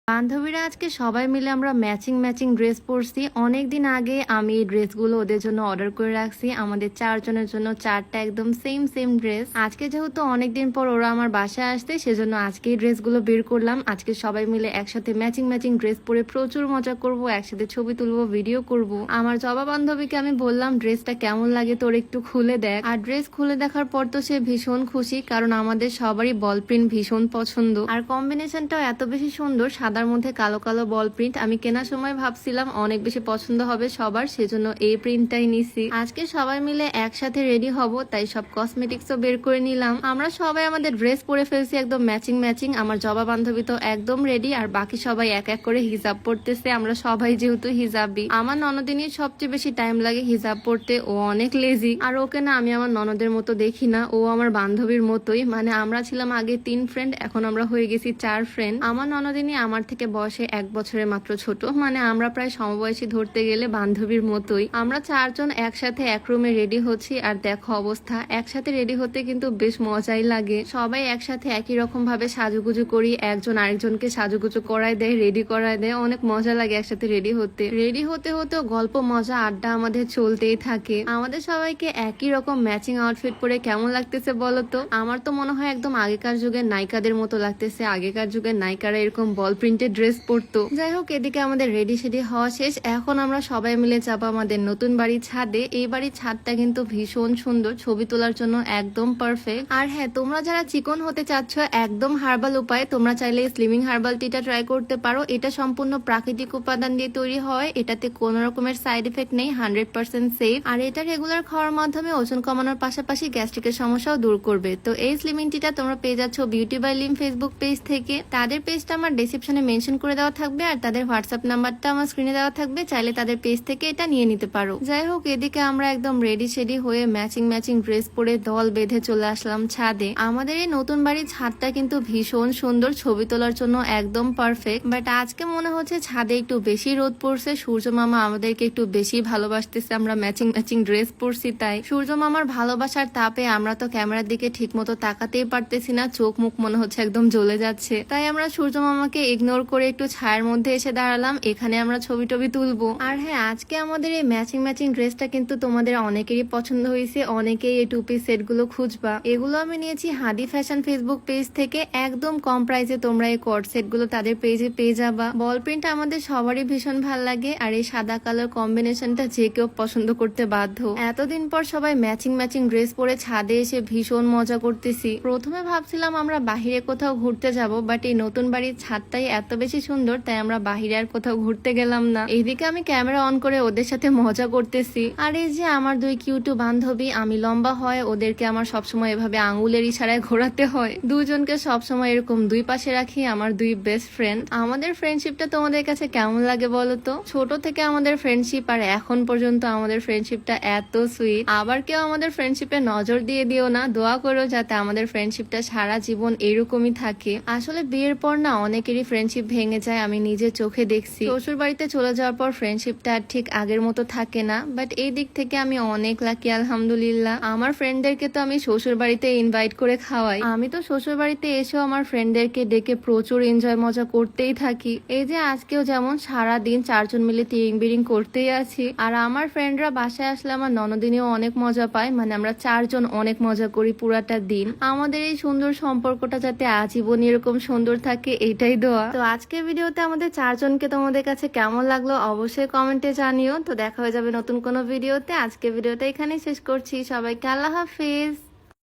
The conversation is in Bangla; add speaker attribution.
Speaker 1: বান্ধবীরা আজকে সবাই মিলে আমরা ম্যাচিং ম্যাচিং ড্রেস পরছি। অনেকদিন আগে আমি এই ড্রেসগুলো ওদের জন্য অর্ডার করে রাখছি, আমাদের চারজনের জন্য চারটা একদম সেম সেম ড্রেস। আজকে যেহেতু অনেকদিন পর ওরা আমার বাসায় আসতে, সেজন্য আজকে এই ড্রেসগুলো বের করলাম। আজকে সবাই মিলে একসাথে ম্যাচিং ম্যাচিং ড্রেস পরে প্রচুর মজা করব, একসাথে ছবি তুলবো, ভিডিও করব। আমার জবা বান্ধবীকে আমি বললাম ড্রেসটা কেমন লাগে তোর একটু খুলে দেখ। আর ড্রেস খুলে দেখার পর তো সে ভীষণ খুশি, কারণ আমাদের সবারই বল প্রিন্ট ভীষণ পছন্দ। আর কম্বিনেশনটাও এত বেশি সুন্দর, সাদার মধ্যে কালো কালো বল প্রিন্ট। আমি কেনার সময় ভাবছিলাম অনেক বেশি পছন্দ হবে সবার, সেজন্য এই প্রিন্টটাই নিছি। আজকে সবাই মিলে একসাথে রেডি হব, তাই সব কসমেটিক্সও বের করে নিলাম। আমরা সবাই আমাদের ড্রেস পরে ফেলছি একদম ম্যাচিং ম্যাচিং। আমার জবা বান্ধবী তো একদম রেডি, আর বাকি সবাই এক এক করে হিজাব পড়তেছে। আমরা সবাই যেহেতু হিজাবি, আমার ননদিনীর সবচেয়ে বেশি টাইম লাগে হিজাব পড়তে, ও অনেক লেজি। আর ওকে না আমি আমার ননদের মতো দেখি না, ও আমার বান্ধবীর মতোই। মানে আমরা ছিলাম আগে 3 ফ্রেন্ড, এখন আমরা হয়ে গেছি 4 ফ্রেন্ড। আমার ননদিনী আমার থেকে বয়সে 1 বছরের মাত্র ছোট, মানে আমরা প্রায় সমবয়সী ধরতে গেলে, বান্ধবীর মতোই। আমরা 4 জন একসাথে এক রুমে রেডি হচ্ছি, আর দেখো অবস্থা। একসাথে রেডি হতে কিন্তু বেশ মজাই লাগে। সবাই একসাথে একই রকম ভাবে সাজুগুজু করি, একজন আরেকজনকে সাজুগুজু করায় দেয়, রেডি করায় দেয়। অনেক মজা লাগে একসাথে রেডি হতে। রেডি হতে হতেও গল্প মজা আড্ডা আমাদের চলতেই থাকে। আমাদের সবাইকে একই রকম ম্যাচিং আউটফিট পরে কেমন লাগতেছে বলো তো? আমার তো মনে হয় একদম আগেকার যুগের নায়িকাদের মতো লাগতেছে। আগেকার যুগের নায়িকারা এরকম বল প্রিন্টেড ড্রেস পরতো। যাই হোক, এদিকে আমাদের রেডি সেডি হওয়া শেষ। এখন আমরা সবাই মিলে যাবো আমাদের নতুন বাড়ির ছাদে। এই বাড়ির ছাদটা কিন্তু ভীষণ সুন্দর, ছবি তোলার জন্য একদম পারফেক্ট। আর হ্যাঁ, তোমরা যারা চিকন হতে চাচ্ছ একদম হার্বাল উপায়, তোমরা চাইলে স্লিমিং হার্বাল টিটা ট্রাই করতে পারো। এটা সম্পূর্ণ প্রাকৃতিক উপাদান দিয়ে তৈরি হয়, এটাতে কোনো রকমের সাইড এফেক্ট নেই, 100% সেফ। আর এটা রেগুলার খাওয়ার মাধ্যমে ওজন কমানোর পাশাপাশি গ্যাস্ট্রিকের সমস্যাও দূর করবে। তো এই স্লিমিং টিটা তোমরা পেয়ে যাচ্ছ beauty by Lim Facebook page থেকে। তাদের পেজটা আমার ডেসক্রিপশনে মেনশন করে দেওয়া থাকবে, আর তাদের হোয়াটসঅ্যাপ নাম্বারটা আমার স্ক্রিনে দেওয়া থাকবে, চাইলে তাদের পেজ থেকে এটা নিয়ে নিতে পারো। যাই হোক, এদিকে আমরা একদম রেডি শেডি হয়ে ম্যাচিং ম্যাচিং ড্রেস পরে দল বেঁধে চলে আসলাম ছাদে। আমাদের এই নতুন বাড়ির ছাদটা কিন্তু ভীষণ সুন্দর, ছবি তোলার জন্য একদম পারফেক্ট। বাট আজকে মনে হচ্ছে ছাদে একটু বেশি রোদ পড়ছে, সূর্য মামা আমাদেরকে একটু বেশি ভালোবাসতেছে, আমরা ম্যাচিং ম্যাচিং ড্রেস পরছি তাই। সূর্য মামার ভালোবাসার তাপে আমরা তো ক্যামেরার দিকে ঠিক মতো তাকাতেই পারতেছি না, চোখ মুখ মনে হচ্ছে একদম জ্বলে যাচ্ছে। তাই আমরা সূর্য মামাকে ইগনোর করে একটু ছায়ার মধ্যে এসে দাঁড়ালাম, এখানে আমরা ছবি টবি তুলবো। আর হ্যাঁ, আজকে আমাদের এই ম্যাচিং ম্যাচিং ড্রেসটা কিন্তু তোমাদের অনেকেরই পছন্দ হয়েছে, অনেকেই এই 2 পিস সেট গুলো খুঁজবা। এগুলো আমি নিয়েছি হাদি ফ্যাশন ফেসবুক পেজ থেকে, একদম কম প্রাইসে তোমরা এই কট সেট গুলো তাদের পেজে পেয়ে যাবা। বল প্রিন্ট আমাদের সবারই ভীষণ ভাল লাগে, আর এই সাদা কালার কম্বিনেশনটা যে কেউ পছন্দ করতে বাধ্য। এতদিন পর সবাই ম্যাচিং ম্যাচিং ড্রেস পরে ছাদে এসে ভীষণ মজা করতেছি। প্রথমে ভাবছিলাম আমরা বাহিরে কোথাও ঘুরতে যাব, বাট এই নতুন বাড়ির ছাদটাই এত বেশি সুন্দর, তাই আমরা বাহিরে আর কোথাও ঘুরতে গেলাম না। এইদিকে আমি ক্যামেরা অন করে ওদের সাথে মজা করতেছি। আর এই যে আমার 2 কিউটু বান্ধবী, আমি লম্বা হয় ওদেরকে আমার সবসময় এভাবে আঙুলের ইশারায় ঘোরাতে হয়। দুজনকে সবসময় এরকম 2 পাশে রাখি, আমার 2 বেস্ট ফ্রেন্ড। আমাদের ফ্রেন্ডশিপটা তোমাদের কাছে কেমন লাগে বলো তো? ছোট থেকে আমাদের ফ্রেন্ডশিপ, আর এখন পর্যন্ত আমাদের ফ্রেন্ডশিপটা এত সুইট। আবার কেউ আমাদের ফ্রেন্ডশিপে নজর দিয়ে দিও না, দোয়া করো যাতে আমাদের ফ্রেন্ডশিপটা সারা জীবন এরকমই থাকে। আসলে বিয়ের পর না অনেকেরই ফ্রেন্ডশিপ ভেঙে যায়, আমি নিজে চোখে দেখছি। শ্বশুর বাড়িতে চলে যাওয়ার পর ফ্রেন্ডশিপটা আর ঠিক আগের মতো থাকে না, বাট এই দিক থেকে আমি অনেক লাকি আলহামদুলিল্লাহ। আমার ফ্রেন্ডদেরকে তো আমি শ্বশুর বাড়িতে ইনভাইট করে খাওয়াই। আমি তো শ্বশুর বাড়িতে এসেও আমার ফ্রেন্ডদেরকে ডেকে প্রচুর এনজয় মজা করতেই থাকি। এই যে আজকেও যেমন সারা দিন 4 জন মিলে তিরিং বিরিং করতেই আছি। আর আমার ফ্রেন্ডরা বাসায় আসলে আমার ননদিনীও অনেক মজা পায়, মানে আমরা 4 জন অনেক মজা করি পুরাটা দিন। আমাদের এই সুন্দর সম্পর্কটা যাতে আজীবন এরকম সুন্দর থাকে, এটাই দোয়া। তো আজকের ভিডিওতে আমাদের 4 জনকে তোমাদের কাছে কেমন লাগলো অবশ্যই কমেন্টে জানিও। তো দেখা হয়ে যাবে নতুন কোনো ভিডিওতে। আজকে ভিডিওটা এখানেই শেষ করছি, সবাইকে আল্লাহ হাফিজ।